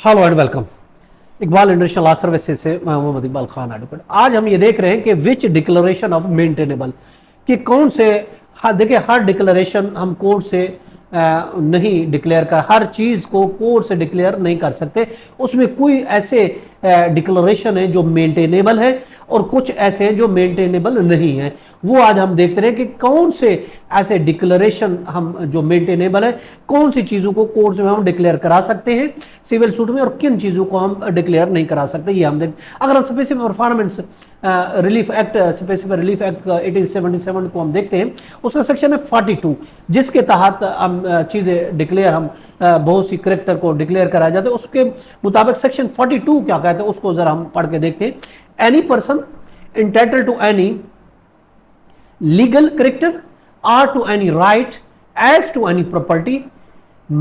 Hello and welcome. Iqbal industrial law services से मैं Mohammad Iqbal Khan advocate. आज हम ये देख रहे हैं कि विच डिक्लेरेशन ऑफ मेंटेनेबल, कि कौन से, देखिए हर डिक्लेरेशन हम कोर्ट से नहीं डिक्लेयर कर, हर चीज को कोर्ट से डिक्लेयर नहीं कर सकते। उसमें कोई ऐसे डिक्लेरेशन है जो मेंटेनेबल है और कुछ ऐसे हैं जो मेंटेनेबल नहीं है। वो आज हम देखते रहे कि कौन से ऐसे डिक्लेरेशन हम जो मेंटेनेबल है, कौन सी चीजों को कोर्ट में हम डिक्लेयर करा सकते हैं सिविल सूट में और किन चीजों को हम डिक्लेयर नहीं करा सकते। ये हम देख, अगर हम specific performance relief act, specific relief act 1877 को हम देखते हैं, उसका सेक्शन है 42, जिसके तहत हम चीजें डिक्लेयर, हम बहुत सी करेक्टर को डिक्लेयर कराया जाता है। उसके मुताबिक सेक्शन 42 क्या कहते हैं उसको जरा हम पढ़ के देखते हैं। Any person entitled to any legal character or to any right as to any property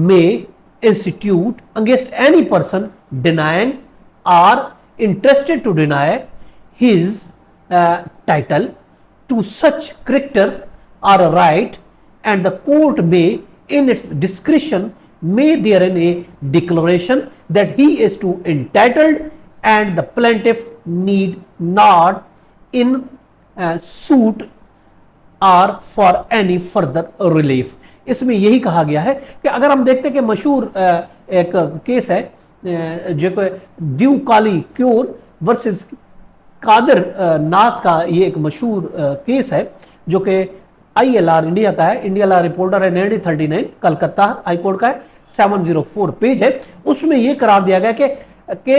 may institute against any person denying or interested to deny his title to such character or a right, and the court may in its discretion may therein a declaration that he is to entitled and the plaintiff need not in suit or for any further relief. इसमें यही कहा गया है कि अगर हम देखते हैं कि मशहूर एक केस है जो ड्यू काली क्योर वर्सेस कादर नाथ का, ये एक मशहूर केस है जो कि ILR इंडिया का है, इंडिया लॉ रिपोर्टर है 1939, कलकत्ता हाईकोर्ट का है, 704 पेज है। उसमें यह करार दिया गया कि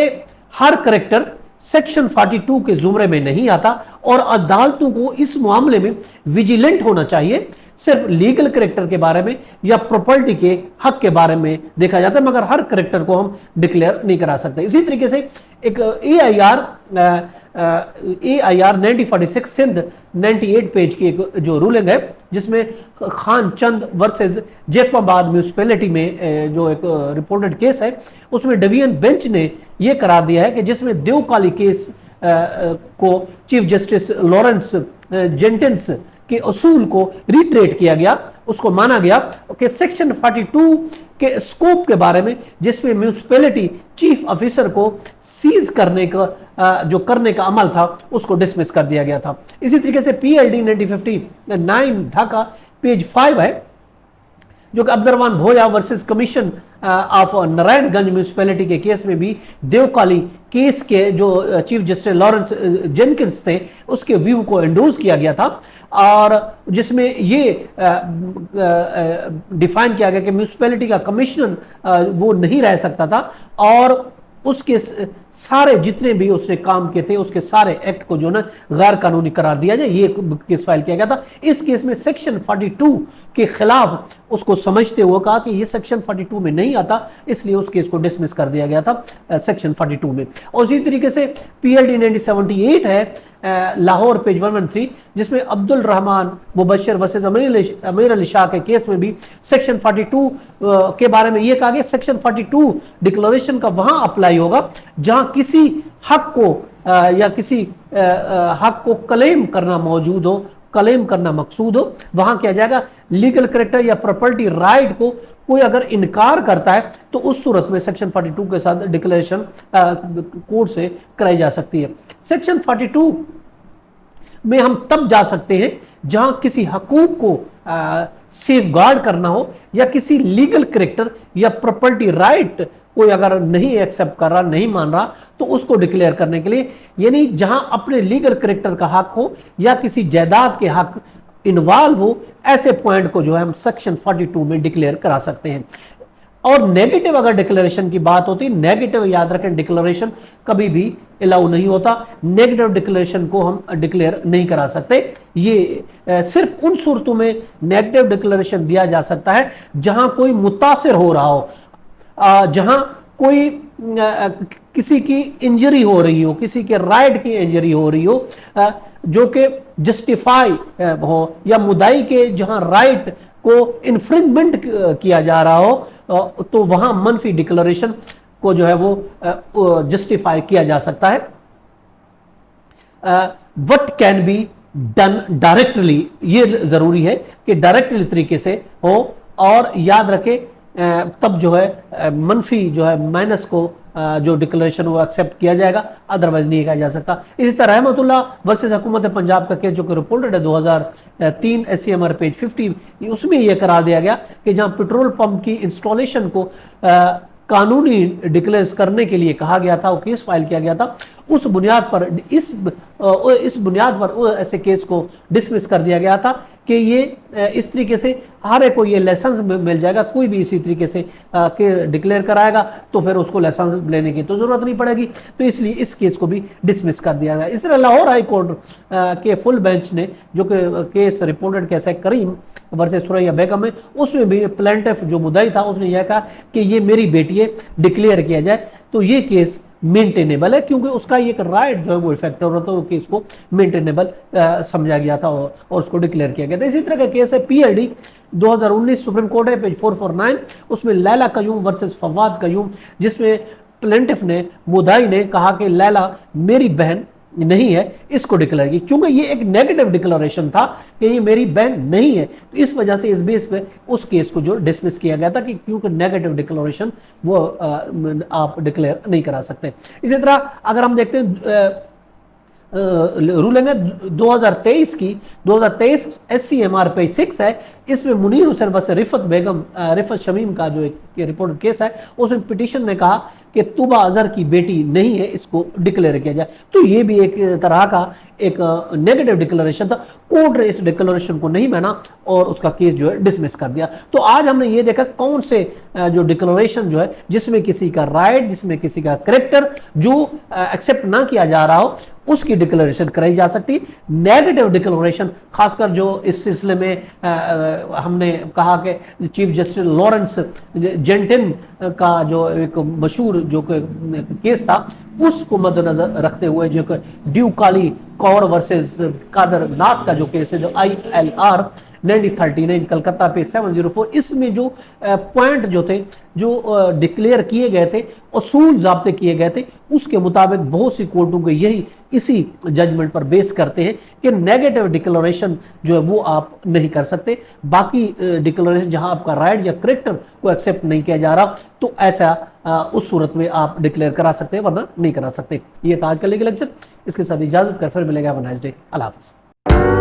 हर करेक्टर सेक्शन 42 के जुमरे में नहीं आता और अदालतों को इस मामले में विजिलेंट होना चाहिए। सिर्फ लीगल करेक्टर के बारे में या प्रॉपर्टी के हक के बारे में देखा जाता है, मगर हर करेक्टर को हम डिक्लेयर नहीं करा सकते। इसी तरीके से एक AIR 1946 सिंध 98 पेज की एक जो रूलिंग है, जिसमें खान चंद वर्सेस जैकबाबाद म्यूनिसिपैलिटी में जो एक रिपोर्टेड केस है, उसमें डिवीजन बेंच ने यह करार दिया है कि जिसमें देवकाली केस को चीफ जस्टिस लॉरेंस जेंटिन्स के असूल को रिट्रेट किया गया, उसको माना गया कि सेक्शन 42 के स्कोप के बारे में, जिसमें म्यूनिसिपैलिटी चीफ ऑफिसर को सीज करने का जो करने का अमल था उसको डिसमिस कर दिया गया था। इसी तरीके से PLD 1959 ढाका पेज 5 है, जो कि Abdurrahman Bhoya versus commission of Narayanganj municipality के केस में भी देवकाली केस के जो चीफ जस्टिस लॉरेंस जेनकिंस थे उसके व्यू को एंडोर्स किया गया था, और जिसमें ये डिफाइन किया गया कि म्यूनिसिपैलिटी का कमिश्नर वो नहीं रह सकता था और उसके सारे जितने भी उसने काम किए थे उसके सारे एक्ट को जो ना गैर कानूनी करार दिया जाए, ये केस फाइल किया गया था। इस केस में सेक्शन 42 के खिलाफ उसको समझते हुए कहा कि ये सेक्शन 42 में नहीं आता, इसलिए उस केस को डिसमिस कर दिया गया था सेक्शन 42 में। और इसी तरीके से PLD 1978 है लाहौर पेज 113, जिसमें अब्दुल रहमान मुबशर वर्सेस अमीर अली शाह के केस में भी सेक्शन 42 के बारे में यह कहा गया सेक्शन 42 डिक्लेरेशन का वहां अप्लाई होगा जहां किसी हक को या किसी हक को क्लेम करना मौजूद हो, क्लेम करना मकसूद हो, वहां क्या जाएगा, लीगल करेक्टर या प्रॉपर्टी राइट को कोई अगर इनकार करता है तो उस सूरत में सेक्शन 42 के साथ डिक्लेरेशन कोर्ट से कराई जा सकती है। सेक्शन 42 में हम तब जा सकते हैं जहां किसी हकूक को सेफ गार्ड करना हो या किसी लीगल करेक्टर या प्रॉपर्टी राइट कोई अगर नहीं एक्सेप्ट कर रहा, नहीं मान रहा, तो उसको डिक्लेयर करने के लिए, यानी जहां अपने लीगल करेक्टर का हक हो या किसी जायदाद के हक इन्वॉल्व हो, ऐसे पॉइंट को जो है हम सेक्शन 42 में डिक्लेयर करा सकते हैं। और नेगेटिव अगर डिक्लेरेशन की बात होती, नेगेटिव याद रखें, डिक्लेरेशन कभी भी अलाउ नहीं होता, नेगेटिव डिक्लेरेशन को हम डिक्लेयर नहीं करा सकते। ये सिर्फ उन सूरतों में नेगेटिव डिक्लेरेशन दिया जा सकता है जहां कोई मुतासिर हो रहा हो, जहां कोई किसी की इंजरी हो रही हो, किसी के राइट की इंजरी हो रही हो जो कि जस्टिफाई हो, या मुदाई के जहां राइट को इन्फ्रिंजमेंट किया जा रहा हो, तो वहां मनफी डिक्लेरेशन को जो है वो जस्टिफाई किया जा सकता है। What can be done directly, ये जरूरी है कि डायरेक्टली तरीके से हो, और याद रखें तब जो है मनफी जो है माइनस को जो डिक्लेरेशन वो एक्सेप्ट किया जाएगा, अदरवाइज नहीं किया जा सकता। इसी तरह रहमतुल्लाह वर्सेस हुकूमत पंजाब का केस जो कि रिपोर्टेड है 2003 SCMR पेज 50, उसमें यह करार दिया गया कि जहां पेट्रोल पंप की इंस्टॉलेशन को कानूनी डिक्लेयर करने के लिए कहा गया था, वो केस फाइल किया गया था, उस बुनियाद पर इस बुनियाद पर ऐसे केस को डिसमिस कर दिया गया था कि ये इस तरीके से हर एक को ये लाइसेंस मिल जाएगा, कोई भी इसी तरीके से के डिक्लेयर कराएगा तो फिर उसको लाइसेंस लेने की तो जरूरत नहीं पड़ेगी, तो इसलिए इस केस को भी डिसमिस कर दिया गया। इस तरह लाहौर हाई कोर्ट के फुल बेंच ने जो कि केस रिपोर्टेड केस है करीम वर्सेस सुरैया बेगम है, उसमें भी प्लेंटिफ जो मुद्दाई था उसने यह कहा कि ये मेरी बेटी है, डिक्लेयर किया जाए, तो ये केस मेंटेनेबल है क्योंकि उसका एक राइट जो है वो इफेक्ट हो रहा था, वो केस को मेंटेनेबल समझा गया था और उसको डिक्लेयर किया गया था। इसी तरह का केस है PID 2019 सुप्रीम कोर्ट है पेज 449, उसमें लैला कयूम वर्सेस फवाद कयूम, जिसमें प्लेंटिफ ने मुद्दाई ने कहा कि लैला मेरी बहन नहीं है, इसको डिक्लेयर की, क्योंकि ये एक नेगेटिव डिक्लेरेशन था कि ये मेरी बहन नहीं है, तो इस वजह से इस बेस पे उस केस को जो डिसमिस किया गया था कि क्योंकि नेगेटिव डिक्लेरेशन वो आप डिक्लेयर नहीं करा सकते। इसी तरह अगर हम देखते हैं रूलिंग है 2023 की, 2023 SCMR पेज 6 है, इसमें मुनीर हुसैन वर्सेस रिफत शमीम का जो एक रिपोर्टेड केस है, उसमें पिटीशन ने कहा कि तुबा अजहर की बेटी नहीं है, इसको डिक्लेयर किया जाए, तो ये भी एक तरह का एक नेगेटिव डिक्लेरेशन था, कोर्ट ने इस डिक्लेरेशन को नहीं माना और उसका केस जो है डिसमिस कर दिया। तो आज हमने ये देखा कौन से जो डिक्लेरेशन जो है जिसमें किसी का राइट, जिसमें किसी का कैरेक्टर जो एक्सेप्ट ना किया जा रहा हो उसकी डिक्लेरेशन कराई जा सकती है। नेगेटिव डिक्लेरेशन खासकर जो इस सिलसिले में हमने कहा कि चीफ जस्टिस लॉरेंस जेंटिन का जो एक मशहूर जो केस था उसको मद्देनजर रखते हुए जो ड्यू काली कौर वर्सेस कादर नाथ का जो केस है जो ILR 1939 कलकत्ता पे 704, इसमें जो पॉइंट जो थे जो डिक्लेयर किए गए थे, उसूल ज़ाब्ते किए गए थे, उसके मुताबिक बहुत सी कोर्टों के यही इसी जजमेंट पर बेस करते हैं कि नेगेटिव डिक्लेरेशन जो है वो आप नहीं कर सकते, बाकी डिक्लेरेशन जहां आपका राइट या कैरेक्टर को एक्सेप्ट नहीं किया जा रहा तो ऐसा उस सूरत में आप डिक्लेयर करा सकते हैं, वरना नहीं करा सकते। ये था आज का लीगल लेक्चर, इसके साथ इजाजत कर फिर मिलेगा। हैव अ नाइस डे, अल्लाह हाफ़िज़।